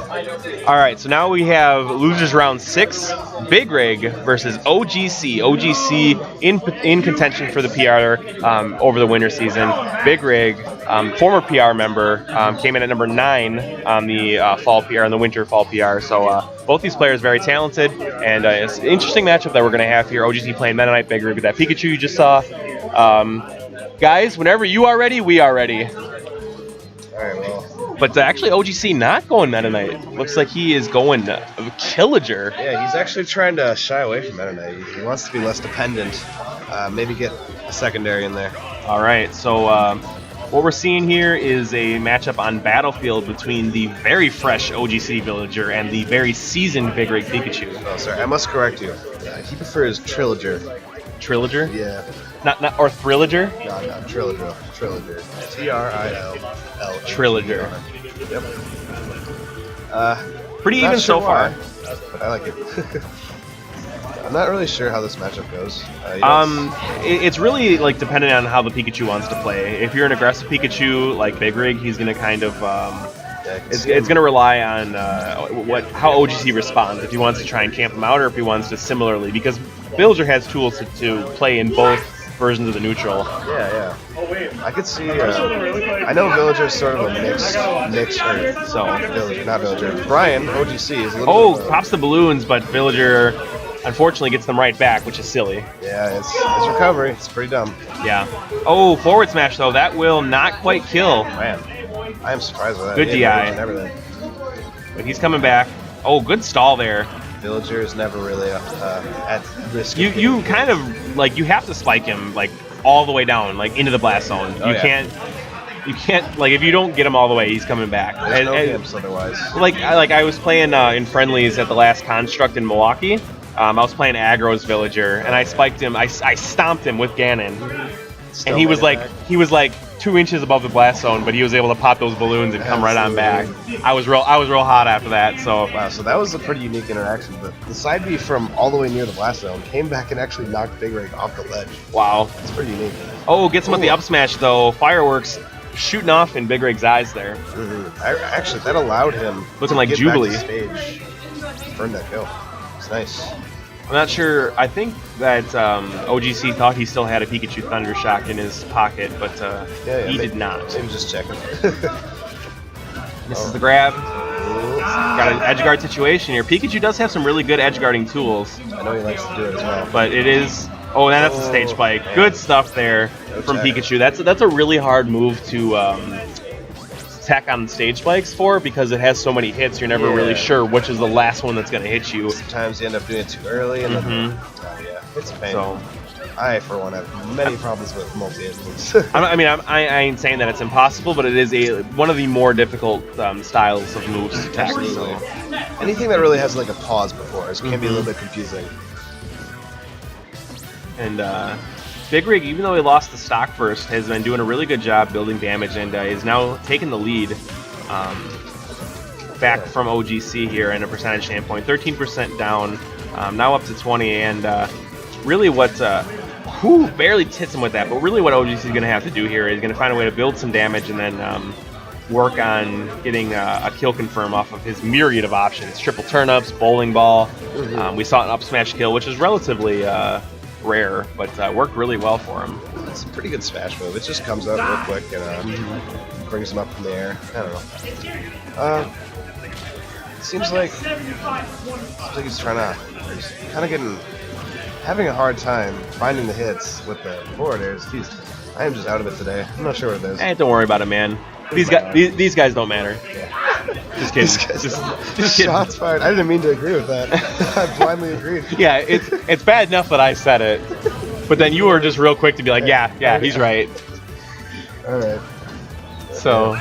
All right, so now we have losers round 6, BigRig versus OGC. OGC in contention for the PR over the winter season. BigRig, former PR member, came in at number 9 on the fall PR and the winter fall PR. So both these players very talented, and it's an interesting matchup that we're going to have here. OGC playing Meta Knight, BigRig with that Pikachu you just saw. Guys, whenever you are ready, we are ready. All right, well. But actually, OGC not going Meta Knight. Looks like he is going Killager. Yeah, he's actually trying to shy away from Meta Knight. He wants to be less dependent. Maybe get a secondary in there. All right, so what we're seeing here is a matchup on Battlefield between the very fresh OGC Villager and the very seasoned BigRig Pikachu. Oh, sorry, I must correct you. He prefers Trillager. Trillager? Yeah. Not or Thrillager? No, Trillager. Trillager. T-R-I-L-L. Trillager. Yep. Pretty even so far. But I like it. I'm not really sure how this matchup goes. It's really like dependent on how the Pikachu wants to play. If you're an aggressive Pikachu like BigRig, he's gonna kind of it's gonna rely on how OGC responds. If he wants to try and camp him out, or if he wants to similarly, because Villager has tools to play in both versions of the neutral. Yeah. I could see. I know Villager is sort of a mixed Earth. So Villager, not Villager. Brian, OGC is a little. Pops the balloons, but Villager unfortunately gets them right back, which is silly. Yeah, it's recovery. It's pretty dumb. Yeah. Oh, forward smash though. That will not quite kill. Man, I am surprised with that. Good DI. And everything. But he's coming back. Oh, good stall there. Villager is never really at risk. You kind of like you have to spike him like all the way down, like into the blast zone. You can't like if you don't get him all the way, he's coming back. There's no games otherwise. Like I was playing in friendlies at the last Construct in Milwaukee. I was playing Agro's Villager, and I spiked him. I stomped him with Ganon, and he was like 2 inches above the blast zone, but he was able to pop those balloons and come right on back. I was real hot after that. So wow, so that was a pretty unique interaction. But the side B from all the way near the blast zone came back and actually knocked BigRig off the ledge. Wow, it's pretty unique. Oh, gets him with the up smash though. Fireworks shooting off in BigRig's eyes there. Actually, that allowed him looking like Jubilee. Back to stage. Burned that kill. It's nice. I'm not sure. I think that OGC thought he still had a Pikachu Thunder Shock in his pocket, but he did not. Maybe just checking. This is the grab. Got an edge guard situation here. Pikachu does have some really good edge guarding tools. I know he likes to do it as well. But it is. Oh, and that's a stage spike. Man. Good stuff there from Pikachu. That's a really hard move to attack on stage spikes for, because it has so many hits. You're never really sure which is the last one that's going to hit you. Sometimes you end up doing it too early, and then it's a pain. So, I, for one, have many problems with multi-hits. I ain't saying that it's impossible, but it is one of the more difficult styles of moves to tackle. So. Anything that really has like a pause before can be a little bit confusing. And BigRig, even though he lost the stock first, has been doing a really good job building damage, and is now taking the lead back from OGC here in a percentage standpoint. 13% down, now up to 20, and really what barely hits him with that, but really what OGC is going to have to do here is going to find a way to build some damage and then work on getting a kill confirm off of his myriad of options. Triple turnips, bowling ball. We saw an up smash kill, which is relatively rare, but worked really well for him. It's a pretty good smash move. It just comes up real quick and brings him up in the air. I don't know. It seems like he's trying to, he's kind of having a hard time finding the hits with the forward airs. I am just out of it today. I'm not sure what it is. Hey, don't worry about it, man. These guys don't matter. Just kidding. Just kidding. Shots fired. I didn't mean to agree with that. I blindly agreed. Yeah, it's bad enough that I said it, but then you were just real quick to be like, yeah, he's right. All right. So.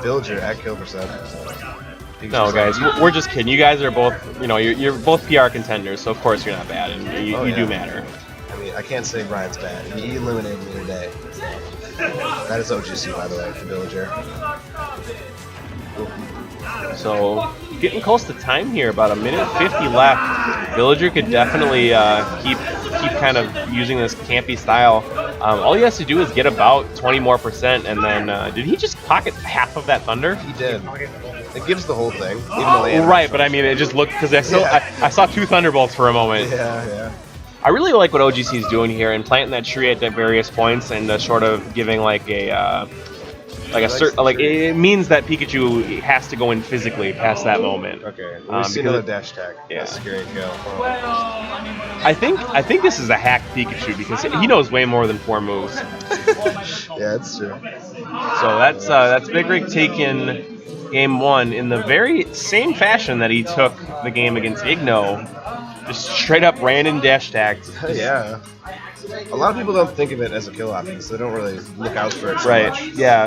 Villager at kill percent. No, guys, we're just kidding. You guys are both, you're both PR contenders, so of course you're not bad, and you do matter. I mean, I can't say Brian's bad. He eliminated me today. That is OGC, by the way, for Villager. So, getting close to time here, about 1:50 left. Villager could definitely keep kind of using this campy style. All he has to do is get about 20% more, and then did he just pocket half of that Thunder? He did. It gives the whole thing. Even though Right, but I mean, it just looked, because I saw 2 Thunderbolts for a moment. Yeah. I really like what OGC is doing here and planting that tree at various points and sort of giving like a it means that Pikachu has to go in physically past that moment. Okay. We see another dash attack. Yeah. Scary kill. I think this is a hacked Pikachu because he knows way more than 4 moves. Yeah, it's true. So that's BigRig taking game 1 in the very same fashion that he took the game against Igno. Just straight up ran and dash attacked. Yeah. A lot of people don't think of it as a kill option, so they don't really look out for it so much. Yeah.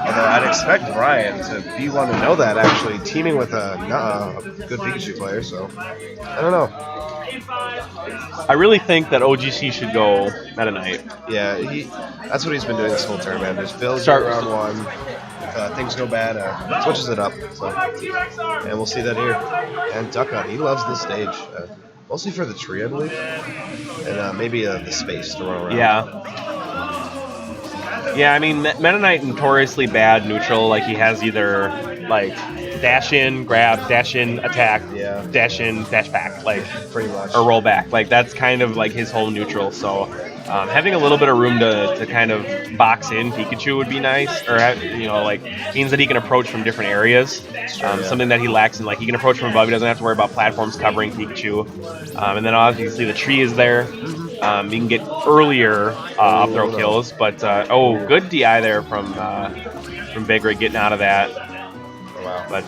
Although I'd expect Brian to be one to know that, actually, teaming with a good Pikachu player, so I don't know. I really think that OGC should go Meta Knight. Yeah, that's what he's been doing this whole tournament. Just builds round 1. If things go bad, switches it up. So. And we'll see that here. And Duckout, he loves this stage. Mostly for the tree, I believe. And maybe the space to run around. Yeah, I mean, Meta Knight notoriously bad neutral. Like, he has either, like, dash in, grab, dash in, attack, dash in, dash back. Like, pretty much. Or roll back. Like, that's kind of, like, his whole neutral. So, having a little bit of room to kind of box in Pikachu would be nice. Or, means that he can approach from different areas. Something that he lacks in, like, he can approach from above. He doesn't have to worry about platforms covering Pikachu. And then, obviously, the tree is there. You can get earlier up throw kills, but good DI there from BigRig getting out of that. Wow. But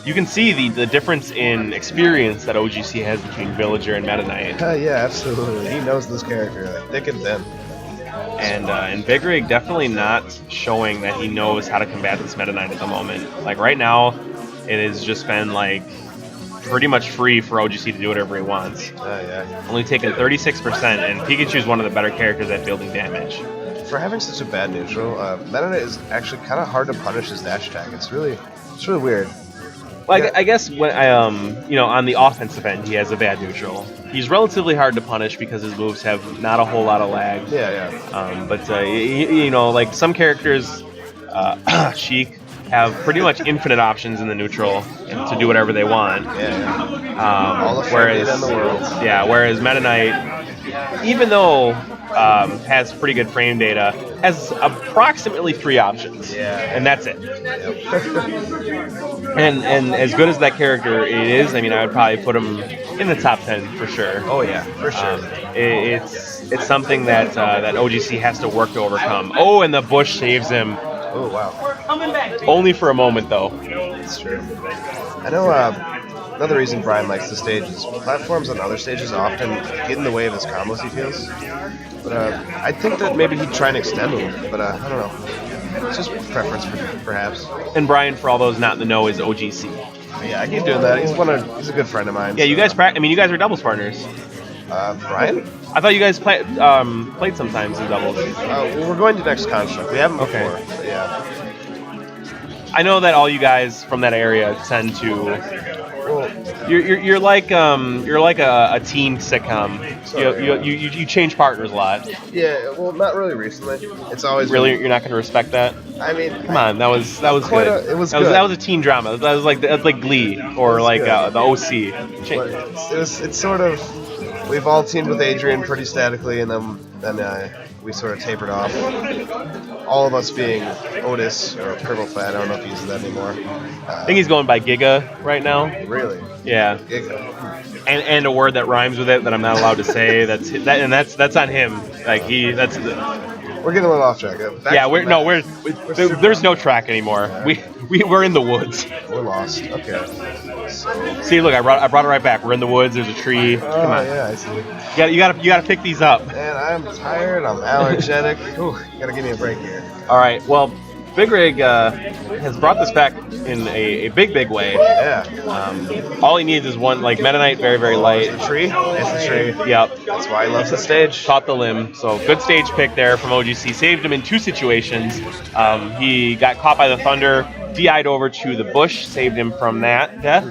you can see the difference in experience that OGC has between Villager and Meta Knight. Yeah, absolutely. He knows this character like thick and thin. And BigRig definitely not showing that he knows how to combat this Meta Knight at the moment. Like right now, it has just been like pretty much free for OGC to do whatever he wants. Only taking 36%, and Pikachu's one of the better characters at building damage. For having such a bad neutral, Meta Knight is actually kind of hard to punish his dash attack. It's really weird. Well, I guess when on the offensive end, he has a bad neutral. He's relatively hard to punish because his moves have not a whole lot of lag. But like some characters, Sheik, have pretty much infinite options in the neutral to do whatever they want. All the whereas in the world. Whereas Meta Knight, even though has pretty good frame data, has approximately 3 options. And that's it. And as good as that character is, I mean, I would probably put him in the top 10 for sure. Oh yeah, for sure. It's something that OGC has to work to overcome. Oh, and the bush saves him. Oh wow. Only for a moment though. It's true. I know another reason Brian likes the stage is platforms on other stages often get in the way of his combos, he feels. But I think that maybe he'd try and extend them, but I don't know. It's just preference, perhaps. And Brian, for all those not in the know, is OGC. Yeah, I keep doing that. He's a good friend of mine. Yeah, so. You guys you guys are doubles partners. Brian? I thought you guys played sometimes in doubles. Well, we're going to next construct. We haven't before. Okay. But yeah. I know that all you guys from that area tend to. You're like a teen sitcom. Sorry, you change partners a lot. Yeah, well, not really recently. It's always really you're not going to respect that. I mean, come on, that was good. It was good. That was a teen drama. That was like Glee or like the OC. It's sort of. We've all teamed with Adrian pretty statically, and then we sort of tapered off. All of us being Otis or Purple Fat. I don't know if he uses that anymore. I think he's going by Giga right now. Really? Yeah. Giga. And a word that rhymes with it that I'm not allowed to say. That's on him. Like We're getting a little off track. There's no track anymore. We're in the woods. We're lost. Okay. See, look, I brought it right back. We're in the woods. There's a tree. Come on. Yeah, I see. You gotta pick these up. Man, I'm tired. I'm allergic. Ooh, you gotta give me a break here. All right. Well, BigRig has brought this back in a big way. Yeah. All he needs is one, like Meta Knight, very, very light. It's the tree? It's the tree. Yep. That's why he loves the stage. Caught the limb. So good stage pick there from OGC. Saved him in 2 situations. He got caught by the Thunder, DI'd over to the bush, saved him from that death.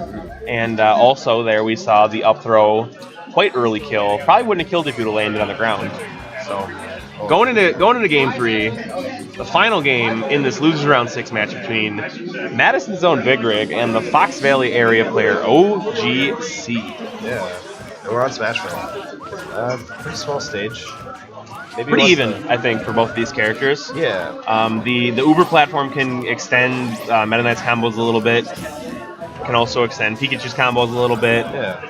And also there we saw the up throw, quite early kill. Probably wouldn't have killed if he would have landed on the ground. So Going into game 3, the final game in this losers round 6 match between Madison's own BigRig and the Fox Valley area player OGC. Yeah, we're on Smashdown. Pretty small stage. Maybe Pretty even, I think, for both of these characters. Yeah. The Uber platform can extend Meta Knight's combos a little bit. Can also extend Pikachu's combos a little bit. Yeah.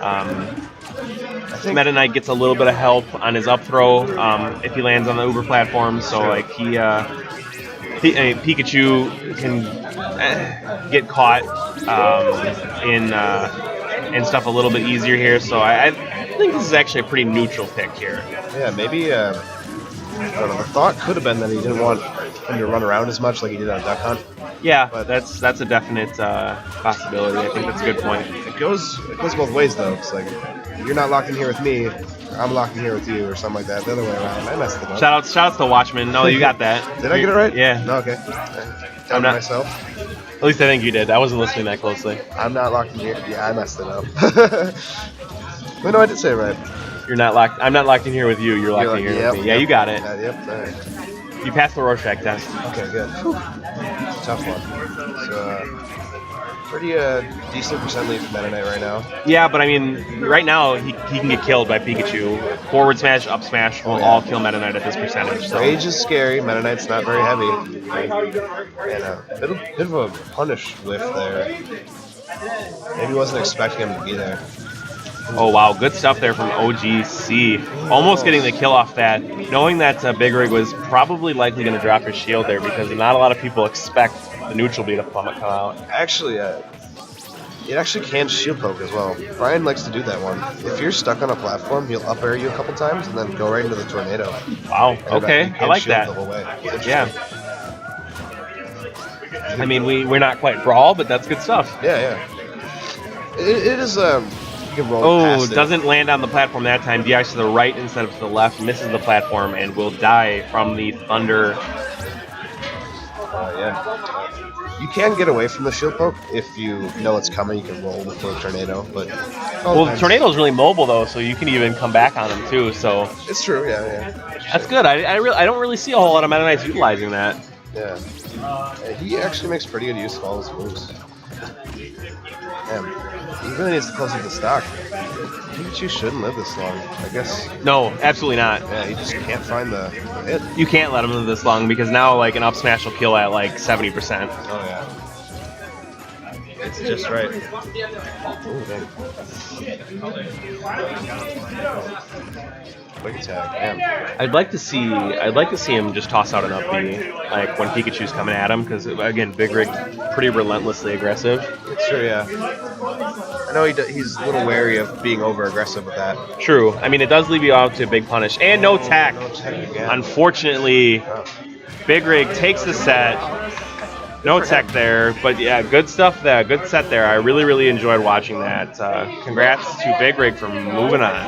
I think Meta Knight gets a little bit of help on his up throw if he lands on the Uber platform. So like Pikachu can get caught in stuff a little bit easier here. So I think this is actually a pretty neutral pick here. Yeah, maybe. I don't know. The thought could have been that he didn't want him to run around as much like he did on Duck Hunt. Yeah, but that's a definite possibility. I think that's a good point. It goes both ways though. It's like you're not locked in here with me, I'm locked in here with you, or something like that. The other way around. I messed it up. Shout outs to Watchman. No, you got that. Did I get it right? Yeah. No, okay. I'm not myself. At least I think you did. I wasn't listening that closely. I'm not locked in here. Yeah, I messed it up. Wait, no, I did say it right. You're not locked. I'm not locked in here with you. You're locked in here with me. Yeah, you got it. Yep. All right. You passed the Rorschach test. Okay, good. It's a tough one. So, pretty decent percent lead for Meta Knight right now. Yeah, but I mean, right now he can get killed by Pikachu. Forward smash, up smash will all kill Meta Knight at this percentage. So. Rage is scary. Meta Knight's not very heavy. And a bit of a punish whiff there. Maybe wasn't expecting him to be there. Oh wow, good stuff there from OGC. Almost getting the kill off that, knowing that BigRig was probably likely going to drop his shield there because not a lot of people expect the neutral beat to come out. Actually, it actually can shield poke as well. Brian likes to do that one. If you're stuck on a platform, he'll up air you a couple times and then go right into the tornado. Wow, okay, I like that. The whole way. Yeah. I mean, we're not quite brawl, but that's good stuff. Yeah. It is Oh, doesn't land on the platform that time. DIs to the right instead of to the left, misses the platform, and will die from the thunder. You can get away from the shield poke if you know it's coming. You can roll before the tornado, but the tornado is really mobile though, so you can even come back on him too. So it's true. Yeah. That's good. I don't really see a whole lot of Meta Knights utilizing that. Yeah. He actually makes pretty good use of all his moves. Damn. He really needs to close up the stock. Pikachu shouldn't live this long, I guess. No, absolutely not. Yeah, he just can't find the hit. You can't let him live this long because now like an up smash will kill at like 70%. Oh yeah. It's just right. Ooh, dang. Quick attack, damn. I'd like to see him just toss out an up B, like when Pikachu's coming at him, because again, BigRig pretty relentlessly aggressive. It's true, yeah. I know he's a little wary of being over aggressive with that. True. I mean, it does leave you out to a big punish and no tech. No tech again. Unfortunately, BigRig takes the set. No tech there, but yeah, good stuff there. Good set there. I really enjoyed watching that. Congrats to BigRig for moving on.